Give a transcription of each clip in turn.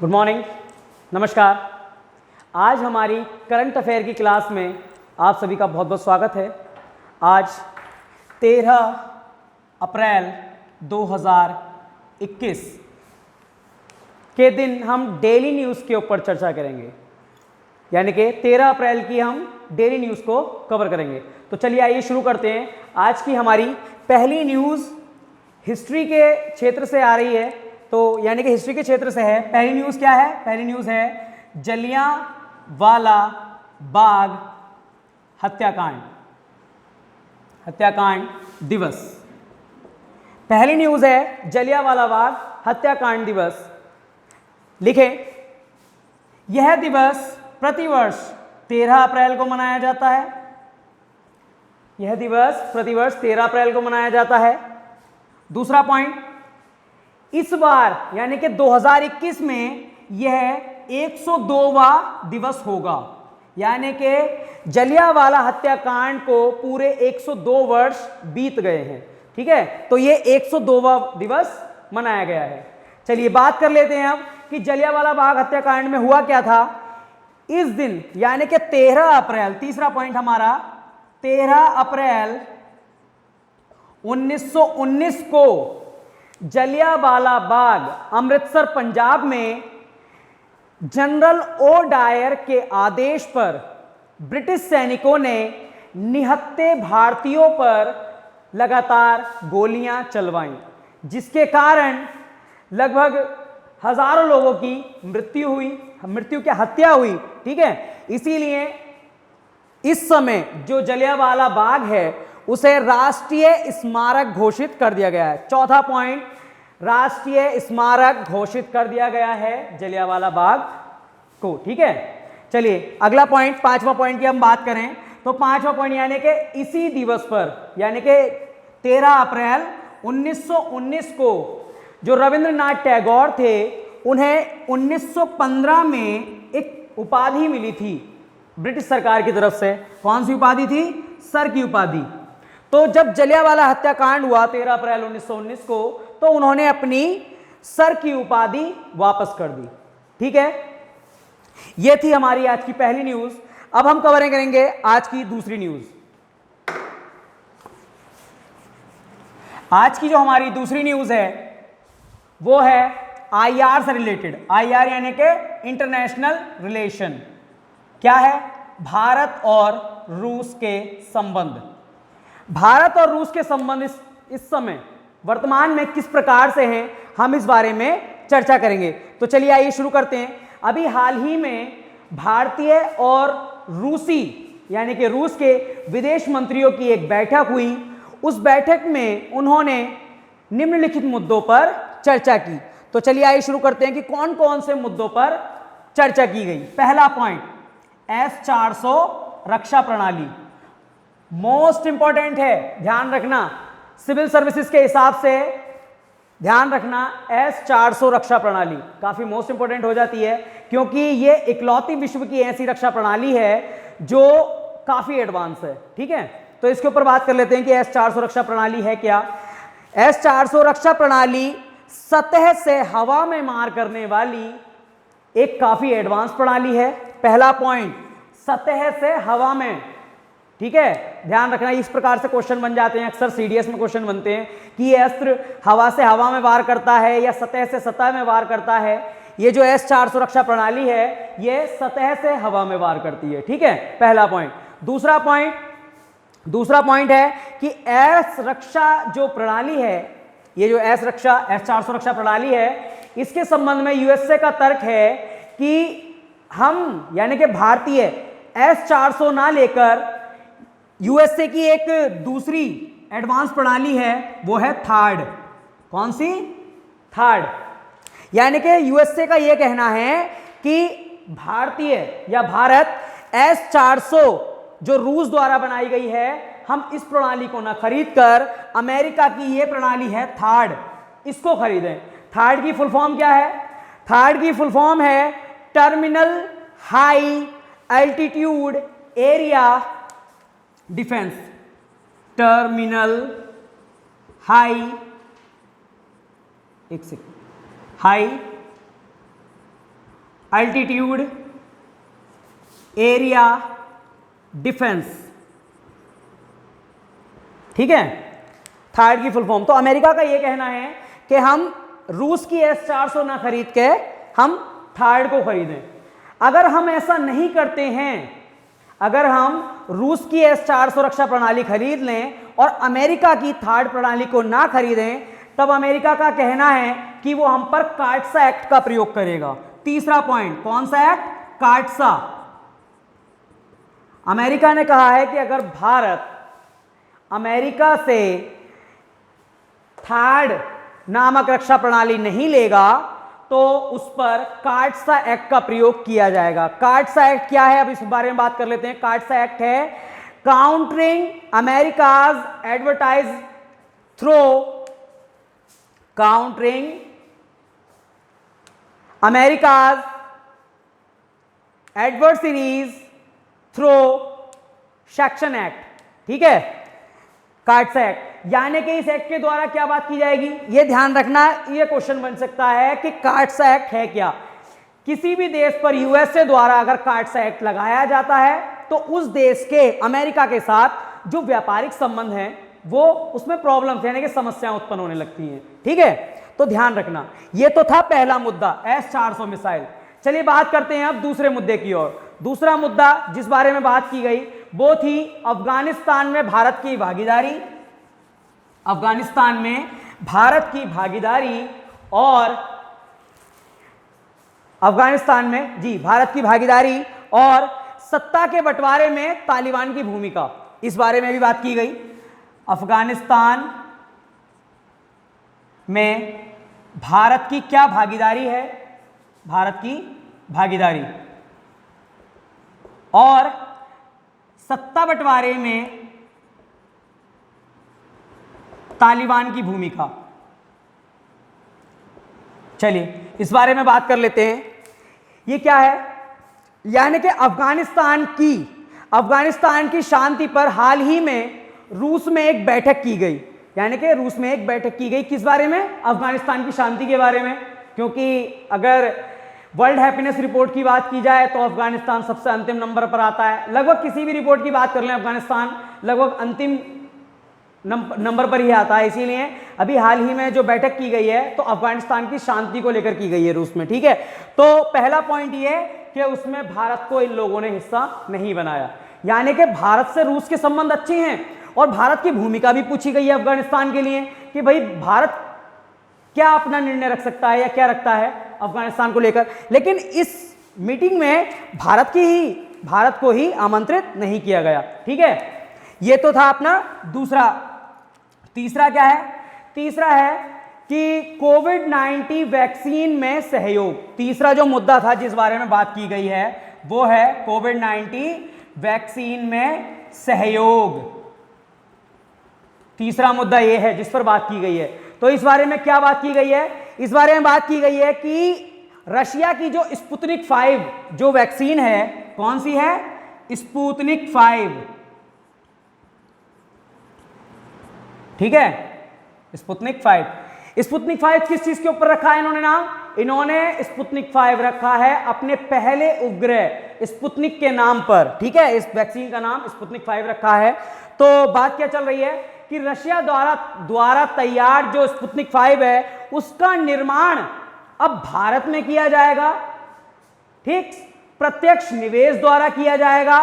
Good morning, नमस्कार। आज हमारी करंट अफेयर की क्लास में आप सभी का बहुत बहुत स्वागत है। आज 13 अप्रैल 2021 के दिन हम डेली न्यूज़ के ऊपर चर्चा करेंगे, यानी कि 13 अप्रैल की हम डेली न्यूज़ को कवर करेंगे। तो चलिए आइए शुरू करते हैं। आज की हमारी पहली न्यूज़ हिस्ट्री के क्षेत्र से आ रही है, तो यानी कि हिस्ट्री के क्षेत्र से है। पहली न्यूज़ क्या है? पहली न्यूज़ है जलियांवाला बाग हत्याकांड दिवस। पहली न्यूज़ है जलियांवाला बाग हत्याकांड दिवस। लिखें, यह दिवस प्रतिवर्ष 13 अप्रैल को मनाया जाता है। यह दिवस प्रतिवर्ष 13 अप्रैल को मनाया जाता है। दूसरा पॉइंट, इस बार यानी कि 2021 में यह 102वां दिवस होगा, यानी कि जलियांवाला हत्याकांड को पूरे 102 वर्ष बीत गए हैं। ठीक है, तो ये 102वां दिवस मनाया गया है। चलिए बात कर लेते हैं अब कि जलियांवाला बाग हत्याकांड में हुआ क्या था। इस दिन यानी कि 13 अप्रैल, तीसरा पॉइंट हमारा 13 अप्रैल 1919 को जलियांवाला बाग अमृतसर पंजाब में जनरल ओ डायर के आदेश पर ब्रिटिश सैनिकों ने निहत्थे भारतीयों पर लगातार गोलियां चलवाईं, जिसके कारण लगभग हजारों लोगों की मृत्यु की हत्या हुई। ठीक है, इसीलिए इस समय जो जलियांवाला बाग है उसे राष्ट्रीय स्मारक घोषित कर दिया गया है। चौथा पॉइंट, राष्ट्रीय स्मारक घोषित कर दिया गया है जलियांवाला बाग को। ठीक है, चलिए अगला पॉइंट, पांचवा पॉइंट की हम बात करें तो पांचवा पॉइंट यानी कि इसी दिवस पर यानी कि 13 अप्रैल 1919 को जो रविंद्रनाथ टैगोर थे उन्हें 1915 में एक उपाधि मिली थी ब्रिटिश सरकार की तरफ से। कौन सी उपाधि थी? सर की उपाधि। तो जब जलियांवाला हत्याकांड हुआ 13 अप्रैल 1919 को, तो उन्होंने अपनी सर की उपाधि वापस कर दी। ठीक है, यह थी हमारी आज की पहली न्यूज। अब हम कवर करेंगे आज की दूसरी न्यूज। आज की जो हमारी दूसरी न्यूज है वो है आईआर से रिलेटेड। आईआर यानी कि इंटरनेशनल रिलेशन। क्या है? भारत और रूस के संबंध। भारत और रूस के संबंध इस समय वर्तमान में किस प्रकार से हैं, हम इस बारे में चर्चा करेंगे। तो चलिए आइए शुरू करते हैं। अभी हाल ही में भारतीय और रूसी यानी कि रूस के विदेश मंत्रियों की एक बैठक हुई। उस बैठक में उन्होंने निम्नलिखित मुद्दों पर चर्चा की। तो चलिए आइए शुरू करते हैं कि कौन कौन से मुद्दों पर चर्चा की गई। पहला पॉइंट, S-400 रक्षा प्रणाली। मोस्ट इंपॉर्टेंट है, ध्यान रखना, सिविल सर्विसेज के हिसाब से ध्यान रखना। S-400 रक्षा प्रणाली काफी मोस्ट इंपॉर्टेंट हो जाती है, क्योंकि ये इकलौती विश्व की ऐसी रक्षा प्रणाली है जो काफी एडवांस है। ठीक है, तो इसके ऊपर बात कर लेते हैं कि S-400 रक्षा प्रणाली है क्या। S-400 रक्षा प्रणाली सतह से हवा में मार करने वाली एक काफी एडवांस प्रणाली है। पहला पॉइंट, सतह से हवा में। ठीक है, ध्यान रखना, इस प्रकार से क्वेश्चन बन जाते हैं, अक्सर सीडीएस में क्वेश्चन बनते हैं कि ये अस्त्र हवा से हवा में वार करता है या सतह से सतह में वार करता है। ये जो S-400 रक्षा प्रणाली है ये सतह से हवा में वार करती है। ठीक है, पहला पॉइंट। दूसरा पॉइंट है कि एस रक्षा जो प्रणाली है, ये जो S-400 रक्षा प्रणाली है, इसके संबंध में यूएसए का तर्क है कि हम यानी कि भारतीय S-400 ना लेकर यूएसए की एक दूसरी एडवांस प्रणाली है, वो है थार्ड। कौन सी? थार्ड। यानी कि यूएसए का यह कहना है कि भारतीय या भारत S-400 जो रूस द्वारा बनाई गई है, हम इस प्रणाली को ना खरीदकर अमेरिका की यह प्रणाली है थार्ड, इसको खरीदें। थार्ड की फुल फॉर्म क्या है? थार्ड की फुल फॉर्म है terminal high altitude area defence. Terminal high altitude area defence, ठीक है, थार्ड की फुल फॉर्म। तो अमेरिका का यह कहना है कि हम रूस की S-400 ना खरीद के हम थार्ड को खरीदें। अगर हम ऐसा नहीं करते हैं, अगर हम रूस की S-400 रक्षा प्रणाली खरीद लें और अमेरिका की थार्ड प्रणाली को ना खरीदें, तब अमेरिका का कहना है कि वो हम पर कार्टसा एक्ट का प्रयोग करेगा। तीसरा पॉइंट, कौन सा एक्ट? कार्टसा। अमेरिका ने कहा है कि अगर भारत अमेरिका से थर्ड नामक रक्षा प्रणाली नहीं लेगा तो उस पर कार्टसा एक्ट का प्रयोग किया जाएगा। कार्टसा एक्ट क्या है, अब इस बारे में बात कर लेते हैं। कार्टसा एक्ट है countering America's advertise through countering America's adversaries through section act, ठीक है, कार्टसा एक्ट। यानी कि इस एक्ट के द्वारा क्या बात की जाएगी, यह ध्यान रखना, यह क्वेश्चन बन सकता है कि कार्टसा एक्ट है क्या। किसी भी देश पर यूएसए द्वारा अगर कार्टसा एक्ट लगाया जाता है तो उस देश के अमेरिका के साथ जो व्यापारिक संबंध हैं वो उसमें प्रॉब्लम यानी कि समस्याएं उत्पन्न होने लगती हैं, ठीक है। तो ध्यान रखना, यह तो था पहला मुद्दा S-400 मिसाइल। चलिए बात करते हैं अब दूसरे मुद्दे की ओर। दूसरा मुद्दा जिस बारे में बात की गई वो थी अफगानिस्तान में भारत की भागीदारी। अफगानिस्तान में भारत की भागीदारी और अफगानिस्तान में जी भारत की भागीदारी और सत्ता के बंटवारे में तालिबान की भूमिका, इस बारे में भी बात की गई। अफगानिस्तान में भारत की क्या भागीदारी है, भारत की भागीदारी और सत्ता बंटवारे में तालिबान की भूमिका। चलिए इस बारे में बात कर लेते हैं। ये क्या है, यानी कि अफगानिस्तान की शांति पर हाल ही में रूस में एक बैठक की गई। यानी कि रूस में एक बैठक की गई किस बारे में? अफगानिस्तान की शांति के बारे में। क्योंकि अगर वर्ल्ड हैप्पीनेस रिपोर्ट की बात की जाए तो अफगानिस्तान सबसे अंतिम नंबर पर आता है। लगभग किसी भी रिपोर्ट की बात कर लें अफगानिस्तान लगभग अंतिम नंबर पर ही आता है। इसीलिए अभी हाल ही में जो बैठक की गई है तो अफगानिस्तान की शांति को लेकर की गई है रूस में, ठीक है। तो पहला पॉइंट ये कि उसमें भारत को इन लोगों ने हिस्सा नहीं बनाया। यानी कि भारत से रूस के संबंध अच्छे हैं और भारत की भूमिका भी पूछी गई है अफगानिस्तान के लिए कि भाई भारत क्या अपना निर्णय रख सकता है या क्या रखता है अफगानिस्तान को लेकर। लेकिन इस मीटिंग में भारत को ही आमंत्रित नहीं किया गया, ठीक है। यह तो था अपना दूसरा। तीसरा क्या है? तीसरा है कि कोविड-19 वैक्सीन में सहयोग। तीसरा जो मुद्दा था जिस बारे में बात की गई है वो है कोविड-19 वैक्सीन में सहयोग। तीसरा मुद्दा यह है जिस पर बात की गई है। तो इस बारे में क्या बात की गई है? इस बारे में बात की गई है कि रशिया की जो स्पुतनिक 5 जो वैक्सीन है, कौन सी है? स्पुतनिक 5, ठीक है, स्पुतनिक 5। स्पुतनिक 5 किस चीज के ऊपर रखा है इन्होंने नाम? इन्होंने स्पुतनिक 5 रखा है अपने पहले उपग्रह स्पुतनिक के नाम पर, ठीक है। इस वैक्सीन का नाम स्पुतनिक 5 रखा है। तो बात क्या चल रही है कि रशिया द्वारा तैयार जो स्पुतनिक 5 है उसका निर्माण अब भारत में किया जाएगा, ठीक, प्रत्यक्ष निवेश द्वारा किया जाएगा।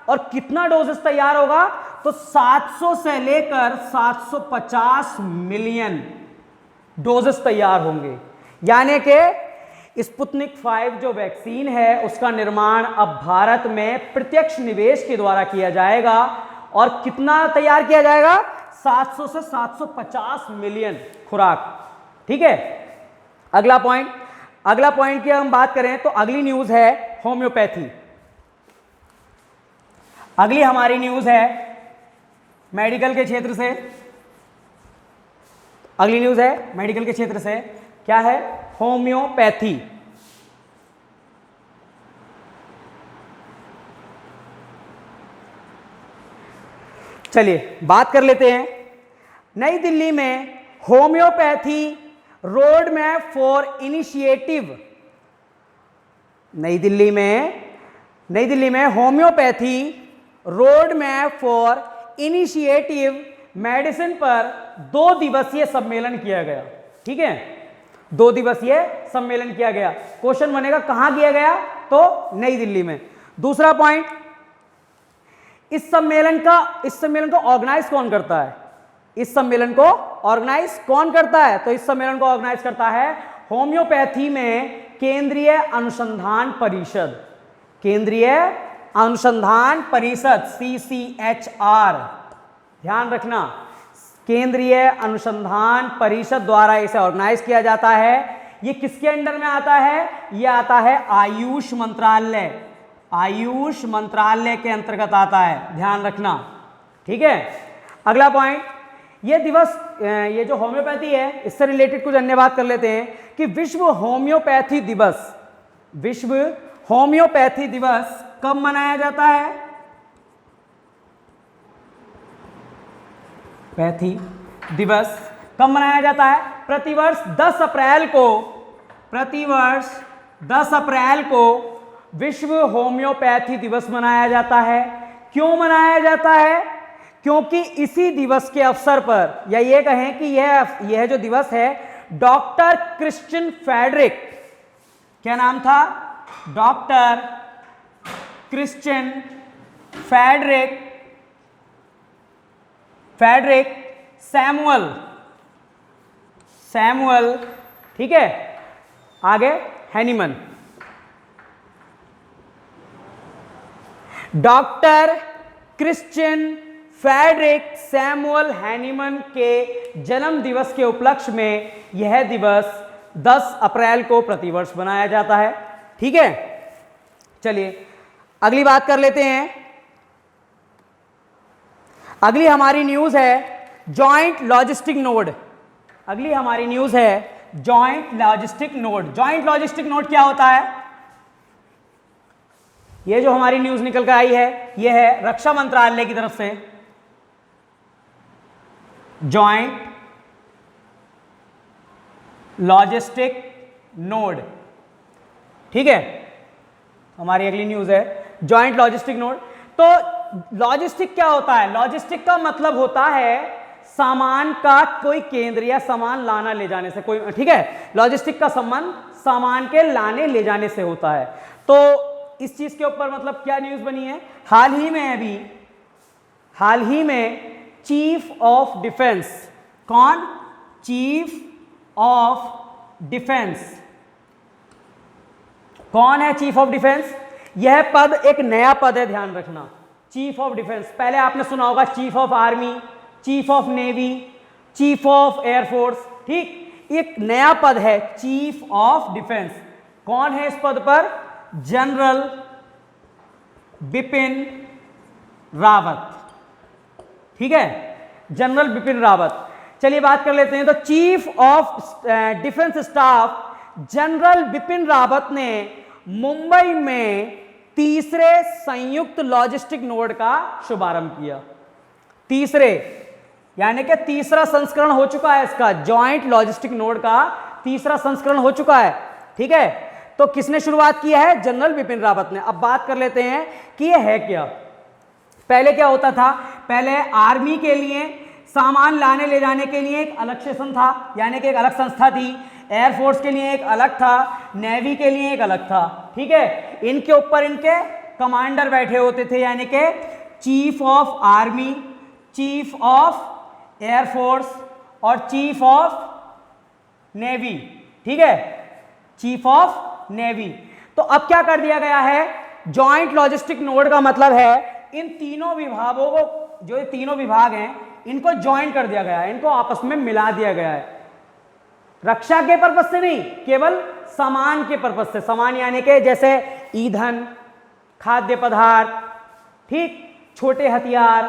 और कितना डोजेस तैयार होगा? तो 700 से लेकर 750 मिलियन डोजेस तैयार होंगे। यानी कि स्पुतनिक 5 जो वैक्सीन है उसका निर्माण अब भारत में प्रत्यक्ष निवेश के द्वारा किया जाएगा। और कितना तैयार किया जाएगा? 700 से 750 मिलियन खुराक, ठीक है। अगला पॉइंट की हम बात करें तो अगली न्यूज है होम्योपैथी। अगली हमारी न्यूज है मेडिकल के क्षेत्र से। अगली न्यूज है मेडिकल के क्षेत्र से। क्या है? होम्योपैथी। चलिए बात कर लेते हैं। नई दिल्ली में homeopathy road map for initiative नई दिल्ली में homeopathy road map for initiative medicine पर 2 दिवसीय सम्मेलन किया गया। ठीक है, 2 दिवसीय सम्मेलन किया गया। क्वेश्चन बनेगा कहां किया गया, तो नई दिल्ली में। दूसरा पॉइंट, इस सम्मेलन को ऑर्गेनाइज कौन करता है? इस सम्मेलन को ऑर्गेनाइज कौन करता है? तो इस सम्मेलन को ऑर्गेनाइज करता है होम्योपैथी में केंद्रीय अनुसंधान परिषद, केंद्रीय अनुसंधान परिषद CCHR। ध्यान रखना, केंद्रीय अनुसंधान परिषद द्वारा इसे ऑर्गेनाइज किया जाता है। ये किसके अंडर में आता है? ये आता है आयुष मंत्रालय, आयुष मंत्रालय के अंतर्गत आता है, ध्यान रखना। ठीक है, अगला पॉइंट, ये दिवस, ये जो होम्योपैथी है इससे रिलेटेड कुछ अन्य बात कर लेते हैं कि विश्व होम्योपैथी दिवस, विश्व होम्योपैथी दिवस कब मनाया जाता है? पैथी दिवस कब मनाया जाता है? प्रतिवर्ष 10 अप्रैल को, प्रतिवर्ष 10 अप्रैल को विश्व होम्योपैथी दिवस मनाया जाता है। क्यों मनाया जाता है? क्योंकि इसी दिवस के अवसर पर, या ये कहें कि यह जो दिवस है, डॉक्टर क्रिश्चियन फेडरिक, क्या नाम था? डॉक्टर क्रिश्चियन फेडरिक सैमुअल, ठीक है, आगे Hahnemann, doctor Christian Friedrich Samuel Hahnemann के जन्म दिवस के उपलक्ष्य में यह दिवस 10 अप्रैल को प्रतिवर्ष मनाया जाता है। ठीक है, चलिए अगली बात कर लेते हैं। अगली हमारी न्यूज है जॉइंट लॉजिस्टिक नोड। अगली हमारी न्यूज है joint logistic node. Joint logistic node क्या होता है? ये जो हमारी न्यूज निकल कर आई है, ये है रक्षा मंत्रालय की तरफ से जॉइंट लॉजिस्टिक नोड। ठीक है, हमारी अगली न्यूज है जॉइंट लॉजिस्टिक नोड। तो लॉजिस्टिक क्या होता है? लॉजिस्टिक का मतलब होता है सामान का कोई केंद्र या सामान लाना ले जाने से कोई, ठीक है, लॉजिस्टिक का संबंध सामान के लाने ले जाने से होता है। तो इस चीज के ऊपर मतलब क्या न्यूज बनी है? हाल ही में चीफ ऑफ डिफेंस, कौन? Chief of defence. कौन है चीफ ऑफ डिफेंस? यह पद एक नया पद है, ध्यान रखना। चीफ ऑफ डिफेंस, पहले आपने सुना होगा chief of army, chief of navy, chief of air force. ठीक, एक नया पद है चीफ ऑफ डिफेंस। कौन है इस पद पर? जनरल बिपिन रावत। ठीक है, जनरल बिपिन रावत। चलिए बात कर लेते हैं। तो chief of defence staff general Bipin Rawat ने मुंबई में तीसरे संयुक्त लॉजिस्टिक नोड का शुभारंभ किया। तीसरे, यानी कि तीसरा संस्करण हो चुका है इसका, जॉइंट लॉजिस्टिक नोड का तीसरा संस्करण हो चुका है। ठीक है, तो किसने शुरुआत की है? जनरल बिपिन रावत ने। अब बात कर लेते हैं कि यह है क्या। पहले क्या होता था? पहले आर्मी के लिए सामान लाने ले जाने के लिए एक अलग सेशन था, यानी कि एक अलग संस्था थी। एयरफोर्स के लिए एक अलग था, नेवी के लिए एक अलग था। ठीक है, इनके ऊपर इनके कमांडर बैठे होते थे, यानी कि chief of army, chief of air force और चीफ ऑफ नेवी। ठीक है, चीफ ऑफ नेवी। तो अब क्या कर दिया गया है? जॉइंट लॉजिस्टिक नोड का मतलब है इन तीनों विभागों को, जो ये तीनों विभाग हैं, इनको ज्वाइन कर दिया गया है, इनको आपस में मिला दिया गया है। रक्षा के पर्पज से नहीं, केवल सामान के पर्पज से। सामान यानी कि जैसे ईंधन, खाद्य पदार्थ, ठीक, छोटे हथियार।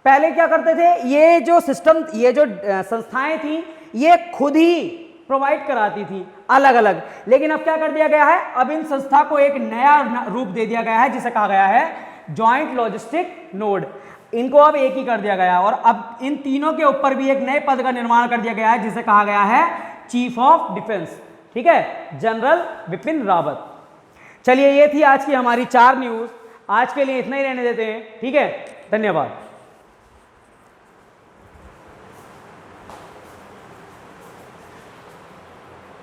पहले क्या करते थे? ये जो सिस्टम, ये जो संस्थाएं थी, ये खुद ही प्रोवाइड कराती थी अलग अलग। लेकिन अब क्या कर दिया गया है? अब इन संस्था को एक नया रूप दे दिया गया है, जिसे कहा गया है जॉइंट लॉजिस्टिक नोड। इनको अब एक ही कर दिया गया है और अब इन तीनों के ऊपर भी एक नए पद का निर्माण कर दिया गया है, जिसे कहा गया है चीफ ऑफ डिफेंस। ठीक है, जनरल बिपिन रावत। चलिए, ये थी आज की हमारी 4 न्यूज़। आज के लिए इतना ही रहने देते हैं, ठीक है। धन्यवाद।